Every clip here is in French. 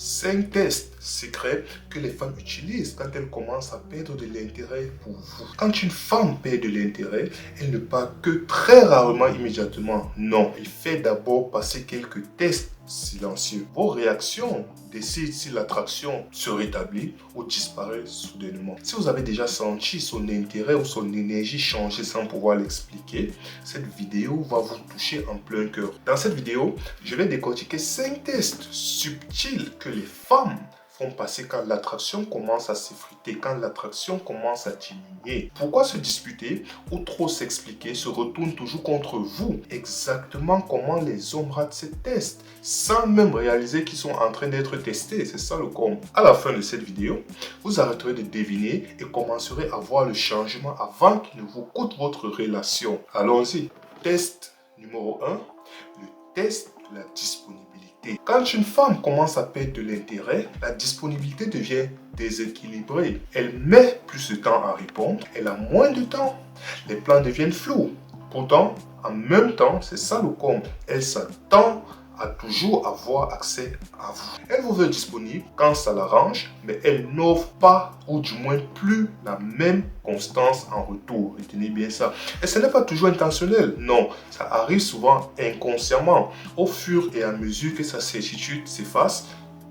5 tests secrets que les femmes utilisent quand elles commencent à perdre de l'intérêt pour vous. Quand une femme perd de l'intérêt, elle ne part que très rarement immédiatement. Non, il fait d'abord passer quelques tests silencieux. Vos réactions décident si l'attraction se rétablit ou disparaît soudainement. Si vous avez déjà senti son intérêt ou son énergie changer sans pouvoir l'expliquer, cette vidéo va vous toucher en plein cœur. Dans cette vidéo, je vais décortiquer 5 tests subtils que les femmes font passer quand l'attraction commence à s'effriter, quand l'attraction commence à diminuer. Pourquoi se disputer ou trop s'expliquer se retourne toujours contre vous? Exactement comment les hommes ratent ces tests, sans même réaliser qu'ils sont en train d'être testés. C'est ça le com. À la fin de cette vidéo, vous arrêterez de deviner et commencerez à voir le changement avant qu'il ne vous coûte votre relation. Allons-y. Test numéro 1, le test de la disponibilité. Quand une femme commence à perdre de l'intérêt, la disponibilité devient déséquilibrée. Elle met plus de temps à répondre, elle a moins de temps. Les plans deviennent flous. Pourtant, en même temps, c'est ça le com. Elle s'attend à toujours avoir accès à vous. Elle vous veut disponible quand ça l'arrange, mais elle n'offre pas, ou du moins plus, la même constance en retour. Retenez bien ça. Et ce n'est pas toujours intentionnel. Non, ça arrive souvent inconsciemment. Au fur et à mesure que sa certitude s'efface,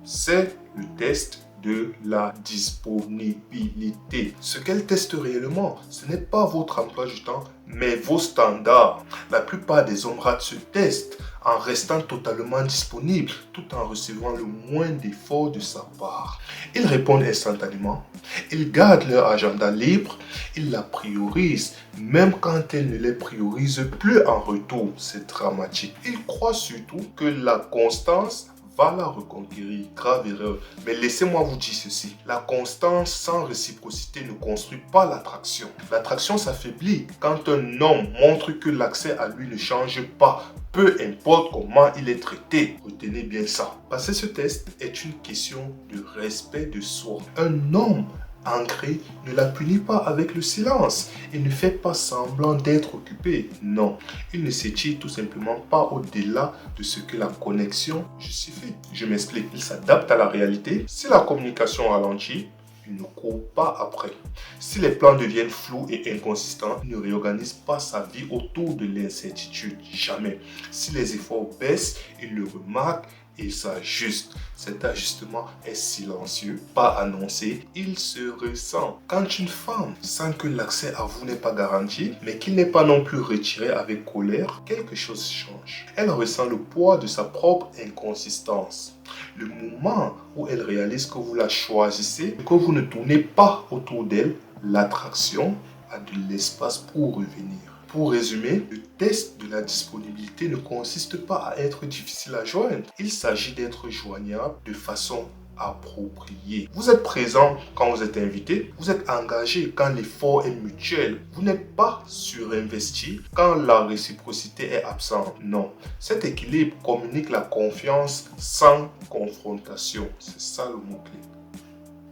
c'est le test de la disponibilité. Ce qu'elle teste réellement, ce n'est pas votre emploi du temps, mais vos standards. La plupart des hommes ratent ce test en restant totalement disponibles, tout en recevant le moins d'efforts de sa part. Ils répondent instantanément, ils gardent leur agenda libre, ils la priorisent, même quand elle ne les priorise plus en retour. C'est dramatique. Ils croient surtout que la constance va la reconquérir. Grave erreur. Mais laissez-moi vous dire ceci. La constance sans réciprocité ne construit pas l'attraction. L'attraction s'affaiblit quand un homme montre que l'accès à lui ne change pas. Peu importe comment il est traité. Retenez bien ça. Passer ce test est une question de respect de soi. Un homme ancré ne la punit pas avec le silence. Il ne fait pas semblant d'être occupé. Non, il ne s'étire tout simplement pas au-delà de ce que la connexion justifie. Je m'explique. Il s'adapte à la réalité. Si la communication ralentit, il ne court pas après. Si les plans deviennent flous et inconsistants, il ne réorganise pas sa vie autour de l'incertitude. Jamais. Si les efforts baissent, il le remarque et s'ajuste. Cet ajustement est silencieux, pas annoncé, il se ressent. Quand une femme sent que l'accès à vous n'est pas garanti, mais qu'il n'est pas non plus retiré avec colère, quelque chose change. Elle ressent le poids de sa propre inconsistance. Le moment où elle réalise que vous la choisissez, que vous ne tournez pas autour d'elle, l'attraction a de l'espace pour revenir. Pour résumer, le test de la disponibilité ne consiste pas à être difficile à joindre. Il s'agit d'être joignable de façon appropriée. Vous êtes présent quand vous êtes invité. Vous êtes engagé quand l'effort est mutuel. Vous n'êtes pas surinvesti quand la réciprocité est absente. Non. Cet équilibre communique la confiance sans confrontation. C'est ça le mot-clé.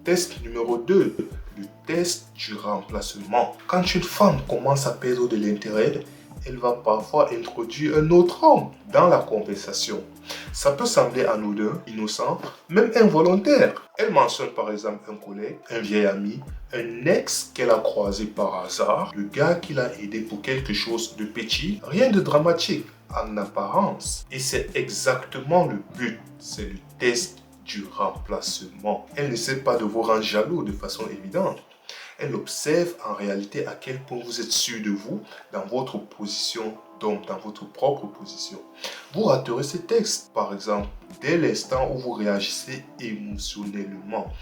Test numéro 2. Le test du remplacement. Quand une femme commence à perdre de l'intérêt, elle va parfois introduire un autre homme dans la conversation. Ça peut sembler anodin, innocent, même involontaire. Elle mentionne par exemple un collègue, un vieil ami, un ex qu'elle a croisé par hasard, le gars qui l'a aidé pour quelque chose de petit, rien de dramatique en apparence. Et c'est exactement le but, c'est le test du remplacement. Elle ne sait pas de vous rendre jaloux de façon évidente. Elle observe en réalité à quel point vous êtes sûr de vous dans votre position d'homme, dans votre propre position. Vous raterez ces textes, par exemple, dès l'instant où vous réagissez émotionnellement.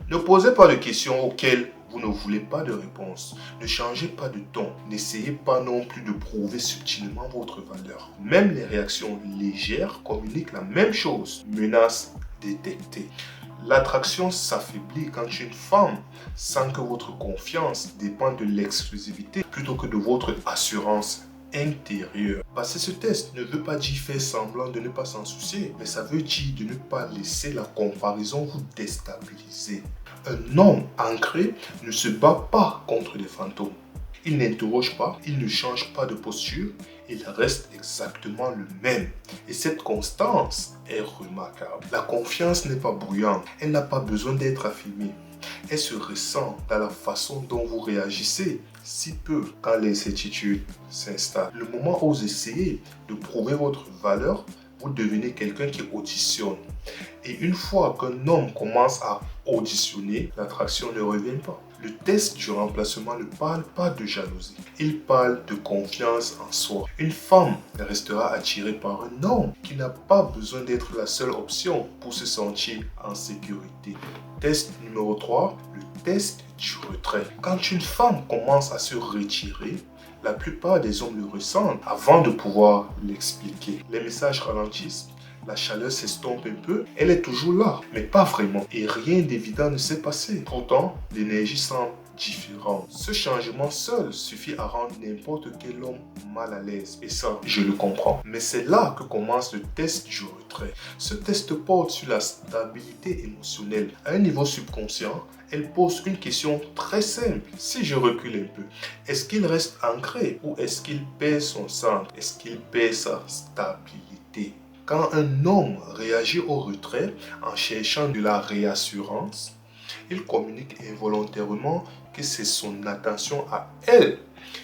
Ne posez pas de questions auxquelles vous ne voulez pas de réponse. Ne changez pas de ton. N'essayez pas non plus de prouver subtilement votre valeur. Même les réactions légères communiquent la même chose. Menace détectée. L'attraction s'affaiblit quand une femme sent que votre confiance dépend de l'exclusivité plutôt que de votre assurance intérieure. Passer ce test ne veut pas dire faire semblant de ne pas s'en soucier, mais ça veut dire de ne pas laisser la comparaison vous déstabiliser. Un homme ancré ne se bat pas contre des fantômes. Il n'interroge pas, il ne change pas de posture, il reste exactement le même. Et cette constance est remarquable. La confiance n'est pas bruyante, elle n'a pas besoin d'être affirmée. Elle se ressent dans la façon dont vous réagissez, si peu quand l'incertitude s'installe. Le moment où vous essayez de prouver votre valeur, vous devenez quelqu'un qui auditionne. Et une fois qu'un homme commence à auditionner, l'attraction ne revient pas. Le test du remplacement ne parle pas de jalousie, il parle de confiance en soi. Une femme restera attirée par un homme qui n'a pas besoin d'être la seule option pour se sentir en sécurité. Test numéro 3, le test du retrait. Quand une femme commence à se retirer, la plupart des hommes le ressentent avant de pouvoir l'expliquer. Les messages ralentissent, la chaleur s'estompe un peu, elle est toujours là, mais pas vraiment. Et rien d'évident ne s'est passé. Pourtant, l'énergie semble différente. Ce changement seul suffit à rendre n'importe quel homme mal à l'aise. Et ça, je le comprends. Mais c'est là que commence le test du retrait. Ce test porte sur la stabilité émotionnelle. À un niveau subconscient, elle pose une question très simple. Si je recule un peu, est-ce qu'il reste ancré ou est-ce qu'il perd son centre? Est-ce qu'il perd sa stabilité? Quand un homme réagit au retrait en cherchant de la réassurance, il communique involontairement que c'est son attention à elle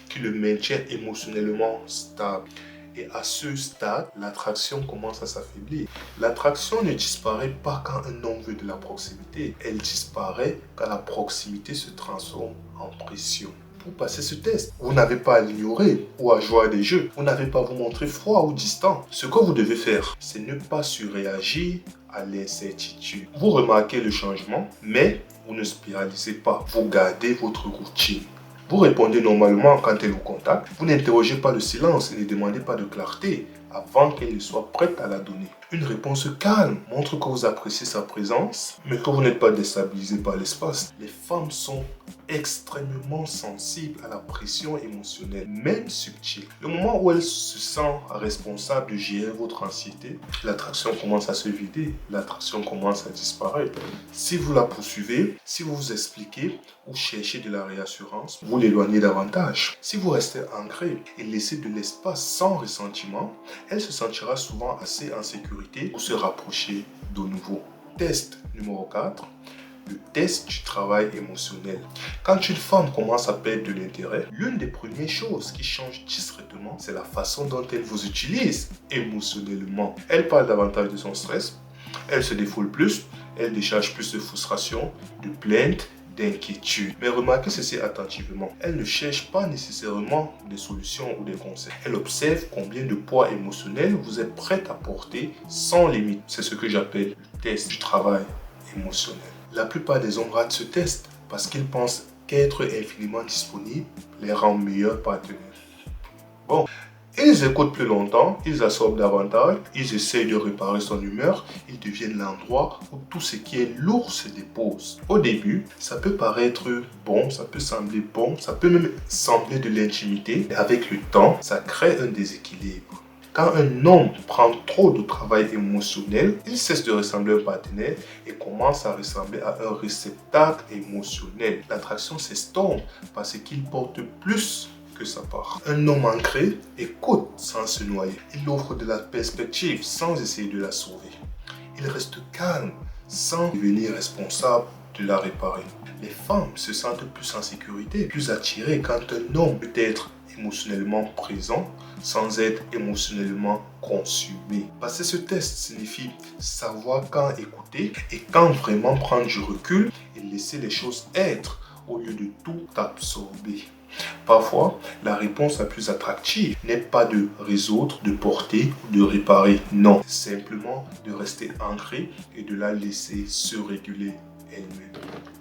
qui le maintient émotionnellement stable. Et à ce stade, l'attraction commence à s'affaiblir. L'attraction ne disparaît pas quand un homme veut de la proximité. Elle disparaît quand la proximité se transforme en pression. Pour passer ce test, vous n'avez pas à l'ignorer ou à jouer à des jeux. Vous n'avez pas à vous montrer froid ou distant. Ce que vous devez faire, c'est ne pas surréagir à l'incertitude. Vous remarquez le changement, mais vous ne spiralisez pas. Vous gardez votre routine. Vous répondez normalement quand elle vous contacte. Vous n'interrogez pas le silence et ne demandez pas de clarté avant qu'elle ne soit prête à la donner. Une réponse calme montre que vous appréciez sa présence, mais que vous n'êtes pas déstabilisé par l'espace. Les femmes sont extrêmement sensibles à la pression émotionnelle, même subtile. Le moment où elles se sentent responsables de gérer votre anxiété, l'attraction commence à se vider, l'attraction commence à disparaître. Si vous la poursuivez, si vous vous expliquez ou cherchez de la réassurance, vous l'éloignez davantage. Si vous restez ancré et laissez de l'espace sans ressentiment, elle se sentira souvent assez en sécurité pour se rapprocher de nouveau. Test numéro 4. Le test du travail émotionnel. Quand une femme commence à perdre de l'intérêt, l'une des premières choses qui change discrètement, c'est la façon dont elle vous utilise émotionnellement. Elle parle davantage de son stress, elle se défoule plus, elle décharge plus de frustration, de plainte, d'inquiétude. Mais remarquez ceci attentivement. Elle ne cherche pas nécessairement des solutions ou des conseils. Elle observe combien de poids émotionnel vous êtes prête à porter sans limite. C'est ce que j'appelle le test du travail émotionnel. La plupart des hommes ratent ce test parce qu'ils pensent qu'être infiniment disponible les rend meilleurs partenaires. Bon, ils écoutent plus longtemps, ils absorbent davantage, ils essayent de réparer son humeur, ils deviennent l'endroit où tout ce qui est lourd se dépose. Au début, ça peut paraître bon, ça peut sembler bon, ça peut même sembler de l'intimité. Avec le temps, ça crée un déséquilibre. Quand un homme prend trop de travail émotionnel, il cesse de ressembler à un partenaire et commence à ressembler à un réceptacle émotionnel. L'attraction s'estompe parce qu'il porte plus que sa part. Un homme ancré écoute sans se noyer. Il offre de la perspective sans essayer de la sauver. Il reste calme sans devenir responsable de la réparer. Les femmes se sentent plus en sécurité, plus attirées quand un homme peut être émotionnellement présent sans être émotionnellement consumé. Passer ce test signifie savoir quand écouter et quand vraiment prendre du recul et laisser les choses être au lieu de tout absorber. Parfois, la réponse la plus attractive n'est pas de résoudre, de porter ou de réparer. Non, simplement de rester ancré et de la laisser se réguler elle-même.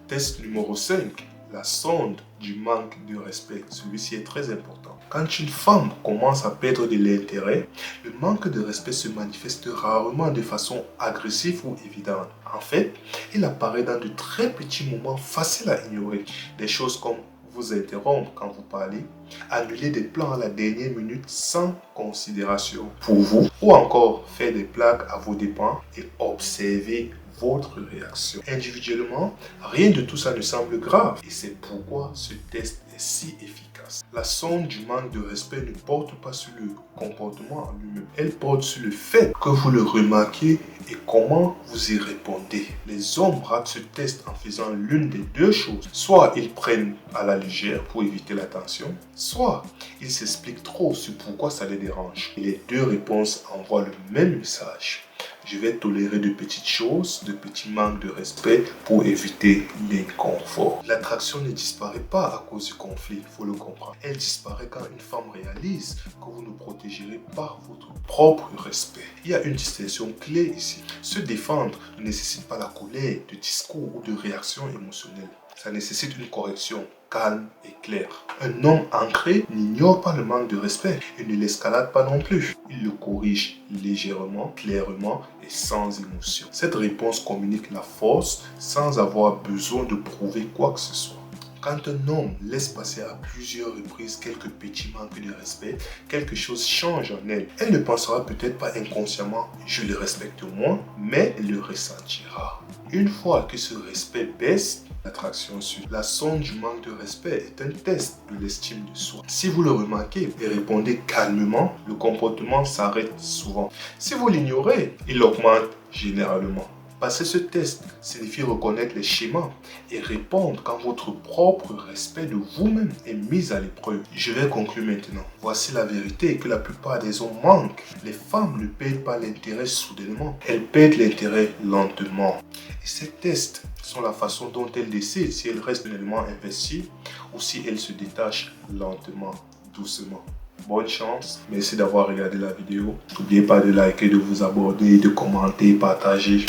Test numéro 5. La sonde du manque de respect. Celui-ci est très important. Quand une femme commence à perdre de l'intérêt, le manque de respect se manifeste rarement de façon agressive ou évidente. En fait, il apparaît dans de très petits moments faciles à ignorer. Des choses comme vous interrompre quand vous parlez, annuler des plans à la dernière minute sans considération pour vous, ou encore faire des blagues à vos dépens et observer votre réaction. Individuellement, rien de tout ça ne semble grave et c'est pourquoi ce test est si efficace. La sonde du manque de respect ne porte pas sur le comportement en lui-même, elle porte sur le fait que vous le remarquez et comment vous y répondez. Les hommes ratent ce test en faisant l'une des deux choses. Soit ils prennent à la légère pour éviter la tension, soit ils s'expliquent trop sur pourquoi ça les dérange. Et les deux réponses envoient le même message. Je vais tolérer de petites choses, de petits manques de respect pour éviter l'inconfort. L'attraction ne disparaît pas à cause du conflit, il faut le comprendre. Elle disparaît quand une femme réalise que vous ne protégerez pas votre propre respect. Il y a une distinction clé ici. Se défendre ne nécessite pas la colère, de discours ou de réaction émotionnelle. Ça nécessite une correction calme et claire. Un homme ancré n'ignore pas le manque de respect et ne l'escalade pas non plus. Il le corrige légèrement, clairement et sans émotion. Cette réponse communique la force sans avoir besoin de prouver quoi que ce soit. Quand un homme laisse passer à plusieurs reprises quelques petits manques de respect, quelque chose change en elle. Elle ne pensera peut-être pas inconsciemment « je le respecte moins », mais elle le ressentira. Une fois que ce respect baisse, l'attraction suit. La sonde du manque de respect est un test de l'estime de soi. Si vous le remarquez et répondez calmement, le comportement s'arrête souvent. Si vous l'ignorez, il augmente généralement. Passer ce test signifie reconnaître les schémas et répondre quand votre propre respect de vous-même est mis à l'épreuve. Je vais conclure maintenant. Voici la vérité que la plupart des hommes manquent. Les femmes ne perdent pas l'intérêt soudainement. Elles perdent l'intérêt lentement. Et ces tests sont la façon dont elles décident si elles restent réellement investies ou si elles se détachent lentement, doucement. Bonne chance. Merci d'avoir regardé la vidéo. N'oubliez pas de liker, de vous abonner, de commenter, partager.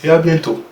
Et à bientôt.